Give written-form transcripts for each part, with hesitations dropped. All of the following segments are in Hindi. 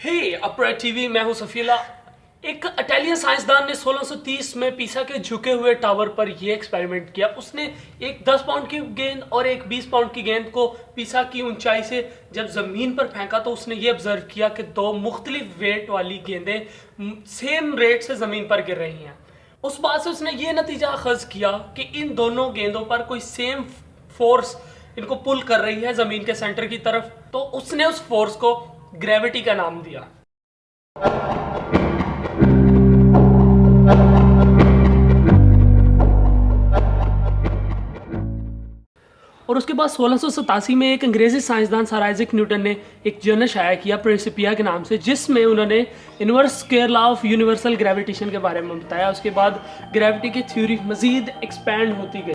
हे अपरा टीवी, मैं हूं सफीला। एक इटालियन साइंसदान ने 1630 में पीसा के झुके हुए टावर पर यह एक्सपेरिमेंट किया। उसने एक 10 पाउंड की गेंद और एक 20 पाउंड की गेंद को पीसा की ऊंचाई से जब जमीन पर फेंका तो उसने ये ऑब्जर्व किया कि दो मुख्तलिफ वेट वाली गेंदें सेम रेट से जमीन पर गिर रही हैं। उस बात से उसने ये नतीजा अखज किया कि इन दोनों गेंदों पर कोई सेम फोर्स इनको पुल कर रही है जमीन के सेंटर की तरफ। तो उसने उस फोर्स को ग्रेविटी का नाम दिया। और उसके बाद 1687 में एक अंग्रेजी साइंसदान सर आइजैक न्यूटन ने एक जर्नल शाया किया प्रिंसिपिया के नाम से, जिसमें उन्होंने inverse square law of universal gravitation के बारे में बताया। उसके बाद ग्रेविटी की थ्योरी मजीद एक्सपैंड होती गई।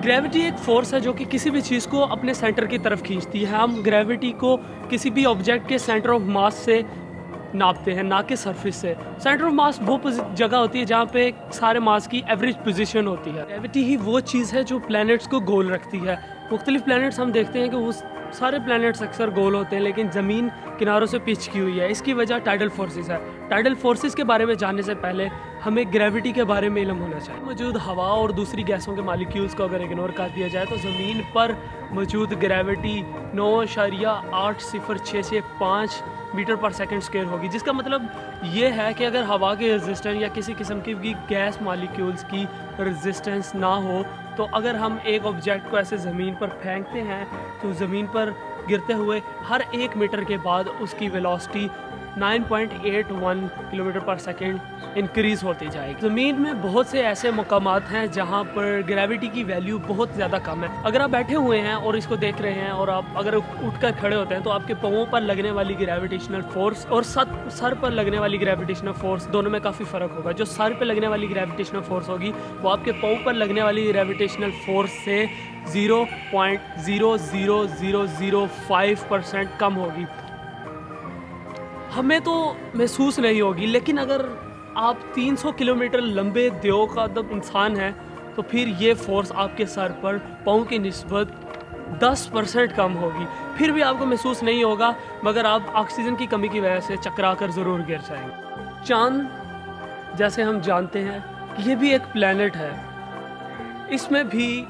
ग्रेविटी एक फोर्स है जो कि किसी भी चीज़ को अपने सेंटर की तरफ खींचती है। हम ग्रेविटी को किसी भी ऑब्जेक्ट के सेंटर ऑफ मास से नापते हैं, ना कि सरफेस से। सेंटर ऑफ मास वो जगह होती है जहाँ पे सारे मास की एवरेज पोजीशन होती है। ग्रेविटी ही वो चीज़ है जो प्लैनेट्स को गोल रखती है। मुख्तलिफ प्लैनेट्स हम देखते हैं कि वो सारे प्लैनेट्स अक्सर गोल होते हैं, लेकिन ज़मीन किनारों से पिच की हुई है। इसकी वजह टाइडल फोर्सेस है। टाइडल फोर्सेस के बारे में जानने से पहले हमें ग्रेविटी के बारे में इल्म होना चाहिए। मौजूद हवा और दूसरी गैसों के मालिक्यूल्स को अगर इग्नोर कर दिया जाए तो ज़मीन पर मौजूद ग्रेविटी 9.80665 मीटर पर सेकंड स्क्वायर होगी, जिसका मतलब ये है कि अगर हवा के रेजिस्टेंस या किसी किस्म की गैस मालिक्यूल्स की रेजिस्टेंस ना हो तो अगर हम एक ऑब्जेक्ट को ऐसे ज़मीन पर फेंकते हैं तो ज़मीन पर गिरते हुए हर 1 मीटर के बाद उसकी वेलोसिटी 9.81 किलोमीटर पर सेकेंड इंक्रीज़ होती जाएगी। ज़मीन में बहुत से ऐसे मकामात हैं जहाँ पर ग्रेविटी की वैल्यू बहुत ज़्यादा कम है। अगर आप बैठे हुए हैं और इसको देख रहे हैं और आप अगर उठकर खड़े होते हैं तो आपके पाँवों पर लगने वाली ग्रेविटेशनल फोर्स और सर पर लगने वाली ग्रेविटेशनल फोर्स दोनों में काफ़ी फ़र्क होगा। जो सर पर लगने वाली ग्रेविटेशनल फोर्स होगी वो आपके पाँव पर लगने वाली ग्रेविटेशनल फोर्स से 0.00005% कम होगी। हमें तो महसूस नहीं होगी, लेकिन अगर आप 300 किलोमीटर लंबे देव का इंसान हैं तो फिर ये फोर्स आपके सर पर पाँव की निस्बत 10% कम होगी। फिर भी आपको महसूस नहीं होगा, मगर आप ऑक्सीजन की कमी की वजह से चकरा कर ज़रूर गिर जाएंगे। चाँद, जैसे हम जानते हैं, ये भी एक प्लैनेट है। इसमें भी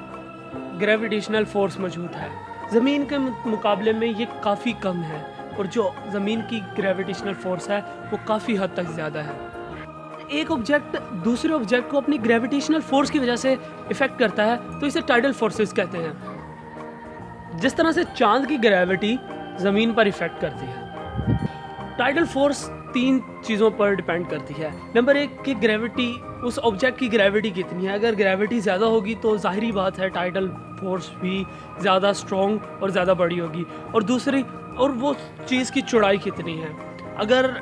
ग्रेविटेशनल फोर्स मौजूद है। ज़मीन के मुकाबले में ये काफ़ी कम है और जो ज़मीन की ग्रेविटेशनल फोर्स है वो काफ़ी हद तक ज़्यादा है। एक ऑब्जेक्ट दूसरे ऑब्जेक्ट को अपनी ग्रेविटेशनल फोर्स की वजह से इफ़ेक्ट करता है तो इसे टाइडल फोर्सेस कहते हैं। जिस तरह से चांद की ग्रेविटी ज़मीन पर इफ़ेक्ट करती है। टाइडल फोर्स 3 चीज़ों पर डिपेंड करती है। नंबर 1 कि ग्रेविटी, उस ऑब्जेक्ट की ग्रेविटी कितनी है। अगर ग्रेविटी ज़्यादा होगी तो ज़ाहिरी बात है टाइडल फोर्स भी ज़्यादा स्ट्रॉन्ग और ज़्यादा बड़ी होगी। और दूसरी, और वो चीज़ की चौड़ाई कितनी है। अगर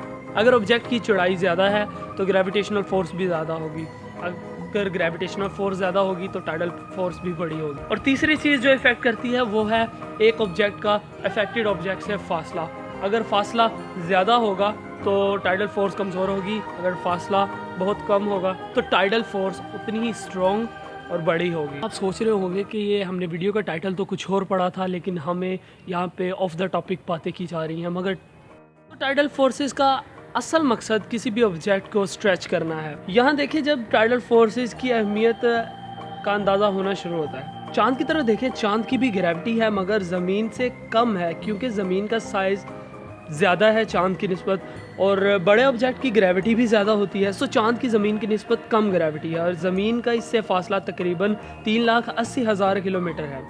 ऑब्जेक्ट की चौड़ाई ज़्यादा है तो ग्रेविटेशनल फोर्स भी ज़्यादा होगी। अगर ग्रेविटेशनल फोर्स ज़्यादा होगी तो टाइडल फोर्स भी बड़ी होगी। और तीसरी चीज़ जो इफ़ेक्ट करती है वो है एक ऑब्जेक्ट का अफेक्टेड ऑब्जेक्ट से फासला। अगर फासला ज़्यादा होगा तो टाइडल फोर्स कमज़ोर होगी, अगर फासला बहुत कम होगा तो टाइडल फोर्स उतनी ही स्ट्रॉन्ग और बड़ी होगी। आप सोच रहे होंगे कि ये हमने वीडियो का टाइटल तो कुछ और पढ़ा था, लेकिन हमें यहाँ पे ऑफ द टॉपिक बातें की जा रही हैं। मगर टाइडल फोर्सेस का असल मकसद किसी भी ऑब्जेक्ट को स्ट्रेच करना है। यहाँ देखिए, जब टाइडल फोर्सेस की अहमियत का अंदाज़ा होना शुरू होता है। चाँद की तरफ देखें, चाँद की भी ग्रेविटी है मगर ज़मीन से कम है, क्योंकि ज़मीन का साइज़ ज़्यादा है चाँद की निस्बत और बड़े ऑब्जेक्ट की ग्रेविटी भी ज़्यादा होती है। सो चाँद की ज़मीन की निस्बत कम ग्रेविटी है और ज़मीन का इससे फासला तकरीबन 3,80,000 किलोमीटर है।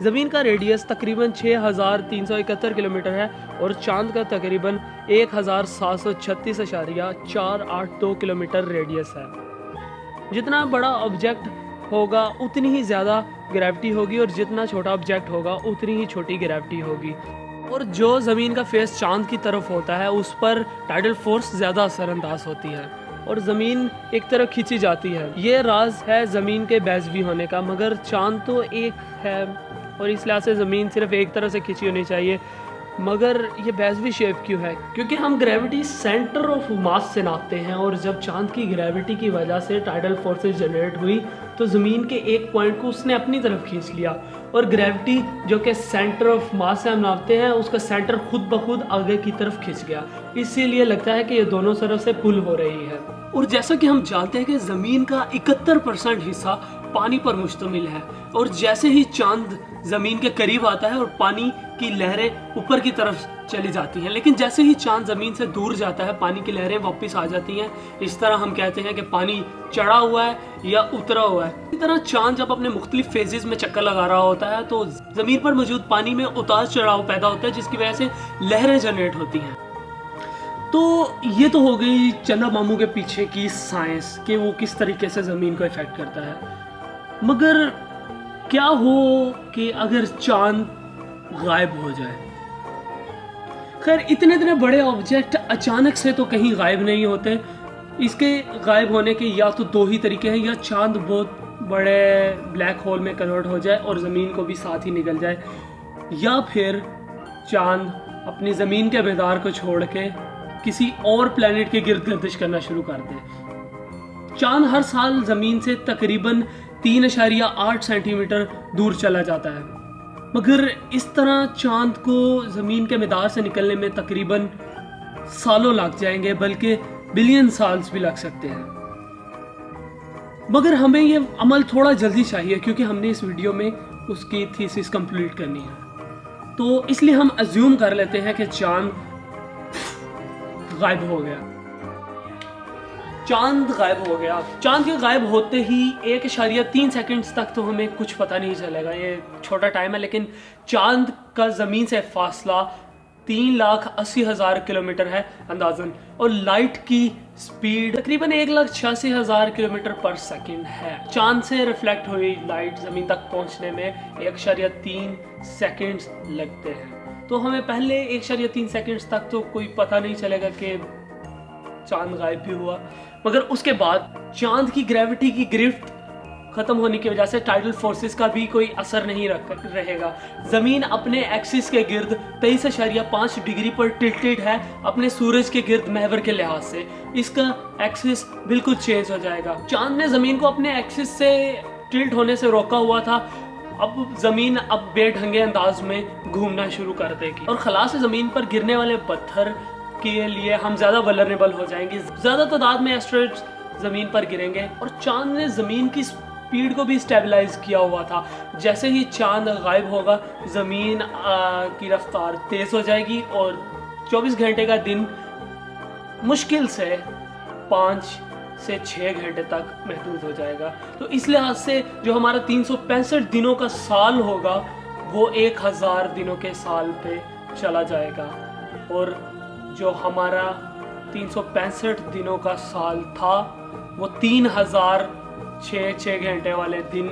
ज़मीन का रेडियस तकरीबन 6,371 किलोमीटर है और चाँद का तकरीबन 1,736.482 किलोमीटर रेडियस है। जितना बड़ा ऑब्जेक्ट होगा उतनी ही ज़्यादा ग्रेविटी होगी और जितना छोटा ऑब्जेक्ट होगा उतनी ही छोटी ग्रेविटी होगी। और जो ज़मीन का फेस चाँद की तरफ होता है उस पर टाइडल फोर्स ज़्यादा असरअंदाज होती है और ज़मीन एक तरफ खींची जाती है। ये राज है ज़मीन के बैज़वी होने का। मगर चाँद तो एक है और इस लिहाज से ज़मीन सिर्फ एक तरफ से खींची होनी चाहिए। मगर ये बेज़वी शेप क्यों है? क्योंकि हम ग्रेविटी सेंटर ऑफ मास से नापते हैं, और जब चांद की ग्रेविटी की वजह से टाइडल फोर्सेस जनरेट हुई तो ज़मीन के एक पॉइंट को उसने अपनी तरफ खींच लिया, और ग्रेविटी जो कि सेंटर ऑफ मास से हम नापते हैं उसका सेंटर खुद ब खुद आगे की तरफ खिंच गया। इसीलिए लगता है कि ये दोनों तरफ से पुल हो रही है। और जैसा कि हम जानते हैं कि ज़मीन का 71% हिस्सा पानी पर मुश्तमिल है, और जैसे ही चांद ज़मीन के करीब आता है और पानी की लहरें ऊपर की तरफ चली जाती हैं, लेकिन जैसे ही चांद ज़मीन से दूर जाता है पानी की लहरें वापस आ जाती हैं। इस तरह हम कहते हैं कि पानी चढ़ा हुआ है या उतरा हुआ है। इसी तरह चांद जब अपने मुख्तलिफ फेजेस में चक्कर लगा रहा होता है तो ज़मीन पर मौजूद पानी में उतार चढ़ाव पैदा होता है, जिसकी वजह से लहरें जनरेट होती हैं। तो ये तो हो गई चंदा मामू के पीछे की साइंस कि वो किस तरीके से ज़मीन को इफेक्ट करता है। मगर क्या हो कि अगर चांद गायब हो जाए? खैर, इतने बड़े ऑब्जेक्ट अचानक से तो कहीं गायब नहीं होते। इसके गायब होने के या तो दो ही तरीके हैं, या चांद बहुत बड़े ब्लैक होल में कन्वर्ट हो जाए और ज़मीन को भी साथ ही निकल जाए, या फिर चांद अपनी ज़मीन के मैदार को छोड़ के किसी और प्लेनेट के गिर्द गर्दिश करना शुरू कर दे। चांद हर साल ज़मीन से तकरीबन 3.8 सेंटीमीटर दूर चला जाता है, मगर इस तरह चांद को ज़मीन के मैदार से निकलने में तकरीबन सालों लग जाएंगे, बल्कि बिलियन साल्स भी लग सकते हैं। मगर हमें ये अमल थोड़ा जल्दी चाहिए, क्योंकि हमने इस वीडियो में उसकी थीसिस कंप्लीट करनी है। तो इसलिए हम अज्यूम कर लेते हैं कि चांद गायब हो गया। चांद गायब हो गया। चांद के गायब होते ही 1.3 सेकंड्स तक तो हमें कुछ पता नहीं चलेगा, ये छोटा टाइम है, लेकिन चांद का ज़मीन से फासला 3,80,000 किलोमीटर है अंदाजन, और लाइट की स्पीड तकरीबन 1,86,000 किलोमीटर पर सेकंड है। चांद से रिफ्लेक्ट हुई लाइट ज़मीन तक पहुंचने में 1.3 सेकंड्स लगते हैं। तो हमें पहले 1.3 सेकंड्स तक तो कोई पता नहीं चलेगा कि चांद गायब भी हुआ, मगर उसके बाद चांद की ग्रेविटी की गिरफ्त खत्म होने की वजह से टाइडल फोर्सेस का भी कोई असर नहीं रहेगा। ज़मीन अपने एक्सिस के गिर्द 23.5 डिग्री पर टिल्टेड है अपने सूरज के गिर्द महवर के लिहाज से। इसका एक्सिस बिल्कुल चेंज हो जाएगा। चांद ने ज़मीन को अपने एक्सिस से टिल्ट होने से रोका हुआ था, अब ज़मीन अब बेढंगे अंदाज में घूमना शुरू कर देगी, और खला से ज़मीन पर गिरने वाले पत्थर के लिए हम ज़्यादा वल्नरेबल हो जाएंगे। ज़्यादा तादाद में एस्टेरॉइड्स ज़मीन पर गिरेंगे, और चांद ने ज़मीन की स्पीड को भी स्टेबलाइज किया हुआ था। जैसे ही चांद गायब होगा ज़मीन की रफ्तार तेज़ हो जाएगी, और 24 घंटे का दिन मुश्किल से 5 से 6 घंटे तक महदूद हो जाएगा। तो इस लिहाज से जो हमारा 365 दिनों का साल होगा वो 1000 दिनों के साल पे चला जाएगा, और जो हमारा 365 दिनों का साल था वो 3006 घंटे वाले दिन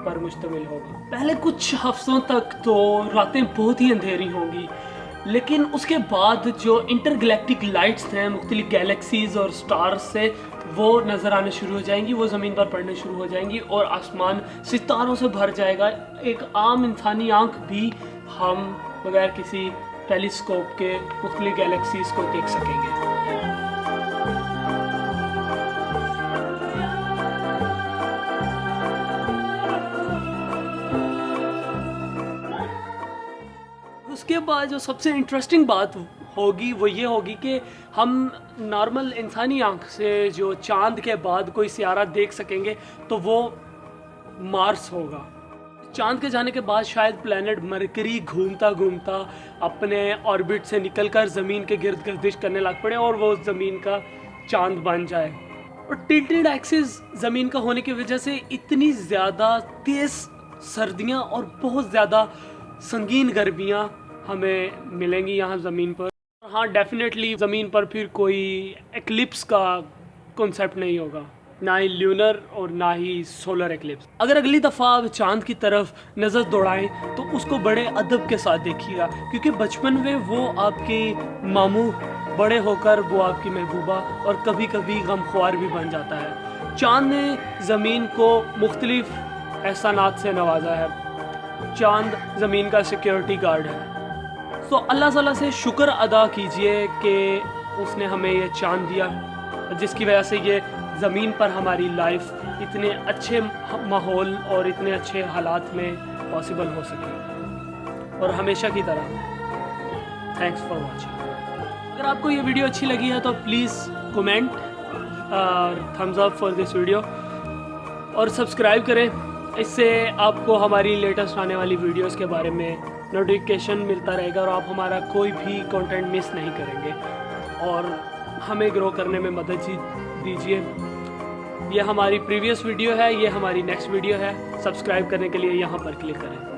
पर मुश्तमिल होगा। पहले कुछ हफ्तों तक तो रातें बहुत ही अंधेरी होंगी, लेकिन उसके बाद जो इंटरगैलेक्टिक लाइट्स हैं मुख्तलिफ गैलेक्सीज और स्टार्स से, वो नज़र आने शुरू हो जाएंगी, वो ज़मीन पर पड़ने शुरू हो जाएंगी, और आसमान सितारों से भर जाएगा। एक आम इंसानी आंख भी हम बगैर किसी टेलीस्कोप के मुख्तलिफ गैलेक्सीज को देख सकेंगे। उसके बाद जो सबसे इंटरेस्टिंग बात होगी वो ये होगी कि हम नॉर्मल इंसानी आंख से जो चांद के बाद कोई सियारा देख सकेंगे तो वो मार्स होगा। चांद के जाने के बाद शायद प्लैनेट मरकरी घूमता घूमता अपने ऑर्बिट से निकलकर ज़मीन के गिर्द गर्दिश करने लग पड़े और वो ज़मीन का चांद बन जाए। और टिल्टेड एक्सिस ज़मीन का होने की वजह से इतनी ज़्यादा तेज़ सर्दियाँ और बहुत ज़्यादा संगीन गर्मियाँ हमें मिलेंगी यहाँ ज़मीन पर। हाँ, डेफिनेटली ज़मीन पर फिर कोई एक्लिप्स का कॉन्सेप्ट नहीं होगा, ना ही ल्यूनर और ना ही सोलर एक्लिप्स। अगर अगली दफ़ा आप चांद की तरफ नज़र दौड़ाएं तो उसको बड़े अदब के साथ देखिएगा, क्योंकि बचपन में वो आपके मामू, बड़े होकर वो आपकी महबूबा और कभी कभी गमख्वार भी बन जाता है। चांद ने ज़मीन को मुख्तलिफ एहसानात से नवाजा है। चांद ज़मीन का सिक्योरिटी गार्ड है। तो अल्लाह ताला से शुक्र अदा कीजिए कि उसने हमें ये चांद दिया, जिसकी वजह से ये ज़मीन पर हमारी लाइफ इतने अच्छे माहौल और इतने अच्छे हालात में पॉसिबल हो सके। और हमेशा की तरह थैंक्स फॉर वॉचिंग। अगर आपको ये वीडियो अच्छी लगी है तो please comment thumbs up for this video और सब्सक्राइब करें। इससे आपको हमारी लेटेस्ट आने वाली वीडियोस के बारे में नोटिफिकेशन मिलता रहेगा और आप हमारा कोई भी कंटेंट मिस नहीं करेंगे और हमें ग्रो करने में मदद दीजिए। ये हमारी प्रीवियस वीडियो है, ये हमारी नेक्स्ट वीडियो है। सब्सक्राइब करने के लिए यहाँ पर क्लिक करें।